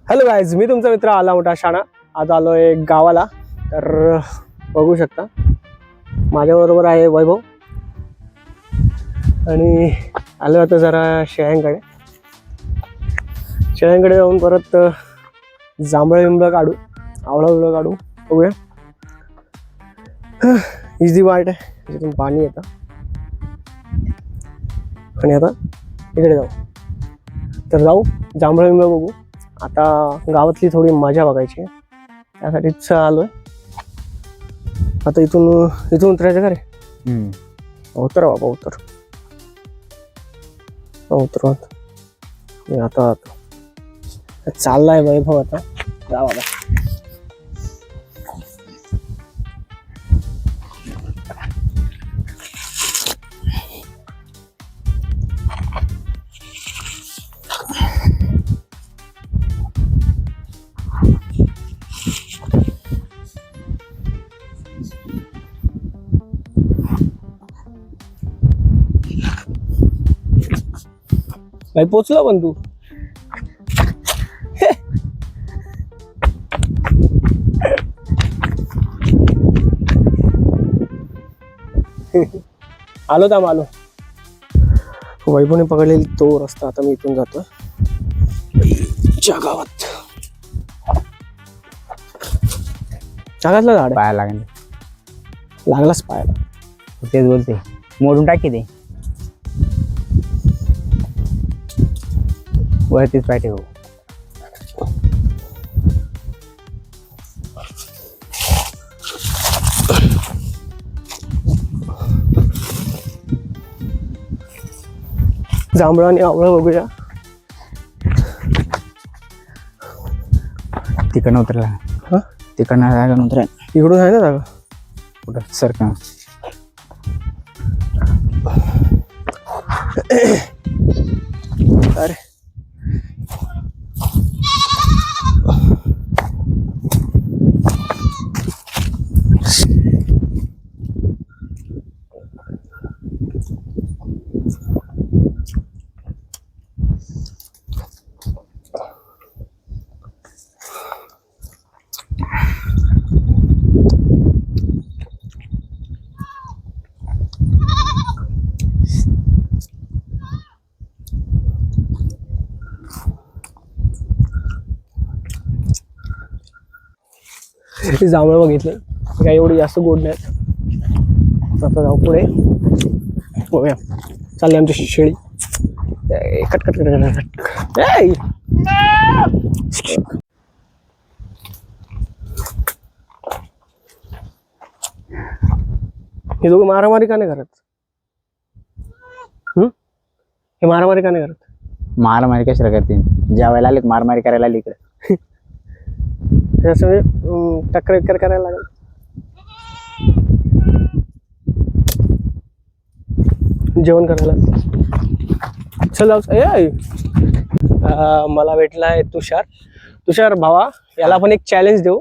Hello guys, मी तुमचा मित्र आला मोठा शाणा. आज आलोय गावाला. तर बघू शकता माझ्याबरोबर आहे वैभव आणि आलो आता जरा शेळ्यांकडे जाऊन परत जांभळं बिंबळं काढू, आवळा बिवळं काढू. बघूया. इझी वाट आहे, तिथून पाणी येतं आणि आता इकडे जाऊ. तर जाऊ जांभळं बिंबळं बघू. आता गावातली थोडी मजा बघायची आहे, त्यासाठीच आलोय. आता इथून उतरायचं का रे? उतर बाबा, उतर. आता चाललाय वैभव. आता जा बाबा. भाई पोचला पण तू. आलो थांब, आलो. वैभवने पकडलेली तो रस्ता. आता मी इथून जातो गावात. चांगला झाड पाया लागेल. लागलाच पायाला. तेच बोलते, मोडून टाकी ते वरतीच पाय ठेवू. जांभळं आणि आवळं बघूया. तिकडनं उतरला. हा, तिकडनं जागा उतरा. इकडून आहे ना जागा. कुठं सरका. अरे जांभळं बघितले, काही एवढी जास्त गोड नाहीत. आता जाऊ पुढे. बघूया. चालली आमची शेळी. कट. हे दोघं मारामारी का नाही करत? हे मारामारी का नाही करत? मारामारी कशाला करते? जेवायला आले मारामारी करायला आली इकडे. असं म्हणजे टक्कर करायला लागेल. जेवण करायला चल जाऊ. मला भेटलाय तुषार भावा. याला आपण एक चॅलेंज देऊ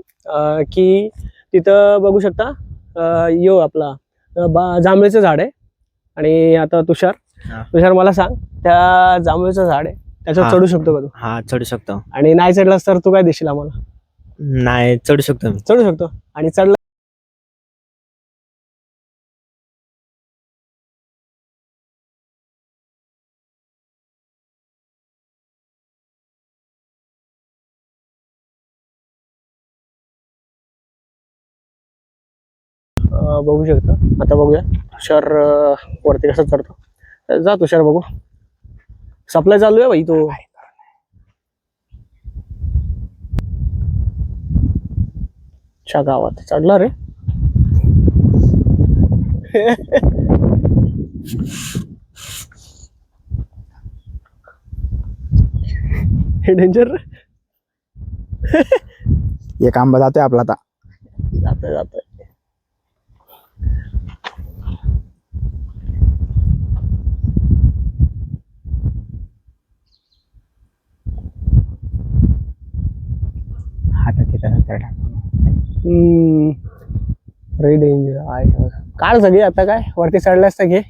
की तिथं बघू शकता आपला जांभळीचं झाड आहे. आणि आता तुषार मला सांग, त्या जांभळीचं झाड आहे त्याच्यावर चढू शकतो का तू? हा, चढू शकतो. आणि नाही चढलास तर तू काय देशील आम्हाला? नाही चढू शकतो मी. चढू शकतो. आणि चढला बघू शकता. आता बघूया तुषार वरती कसा चढतो. जा तुषार, बघू. सप्लाय चालू आहे भाई. तो गावात चढला रे. हे डेंजर. एक आंबा जातोय आपला आता. जातोय. आता तिथं रे डेंजर आहे. काढ सगळे. आता काय वरती चढल्यास तर घे.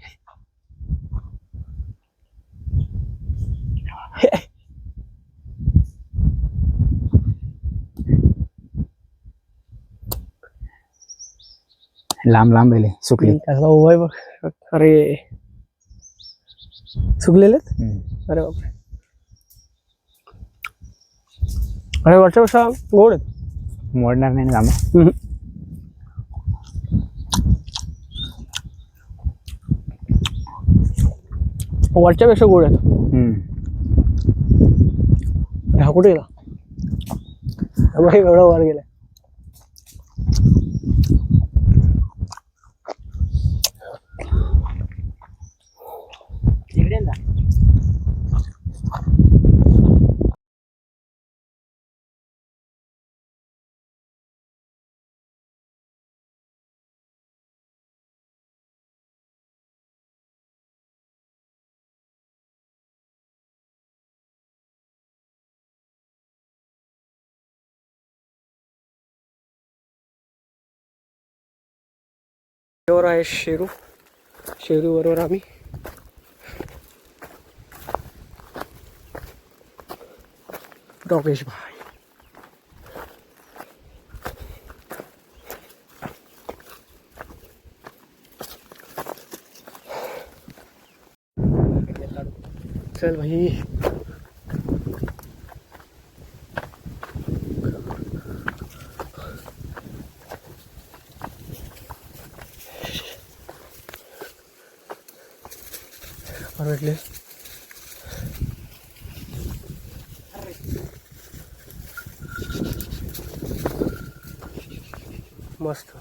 लांब लांब आहे सुकली. कसला ओवाय बघ. अरे सुकलेले आहेत? हम्म. अरे बापरे. अरे वरच्यापेक्षा गोड आहेत. मोडणार नाही ना जांभळं. हम्म. वरच्यापेक्षा गोड आहेत. हम्म. हा कुठे गेला? बाई एवढा वर गेलाय. वर आहे शेरू. शेरू बरोबर आम्ही डॉगेश भाई. चल भाई. भेटले. मस्त.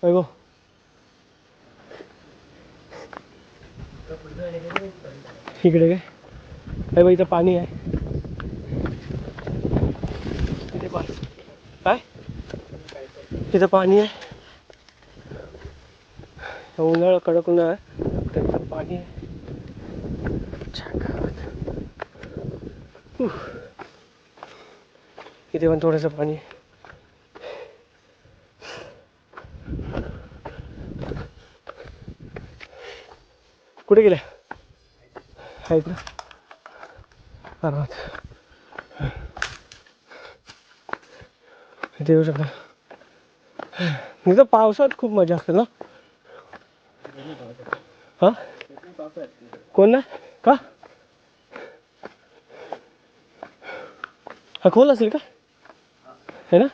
हे गो. इकडे काय अरे बाई इथं पाणी आहे. इथे काय इथं पाणी आहे. उन्हाळा कडक उन्हाळा आहे तर पाणी आहे. इथे पण थोडंसं पाणी आहे. कुठे गेल्या आहेत ना. इथे येऊ शकता. इथं पावसात खूप मजा असते ना. हा कोण ना का हा खोल असेल का है ना.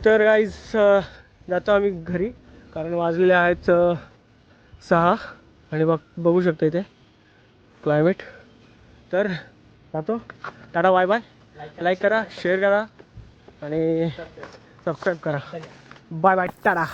तर गाईज जातो आम्ही घरी कारण वाजलेले आहेत 6 आणि बघू शकता इथे क्लायमेट. तर जातो. टाटा बाय बाय. लाईक करा शेअर करा आणि सबस्क्राईब करा. Bye bye Tata.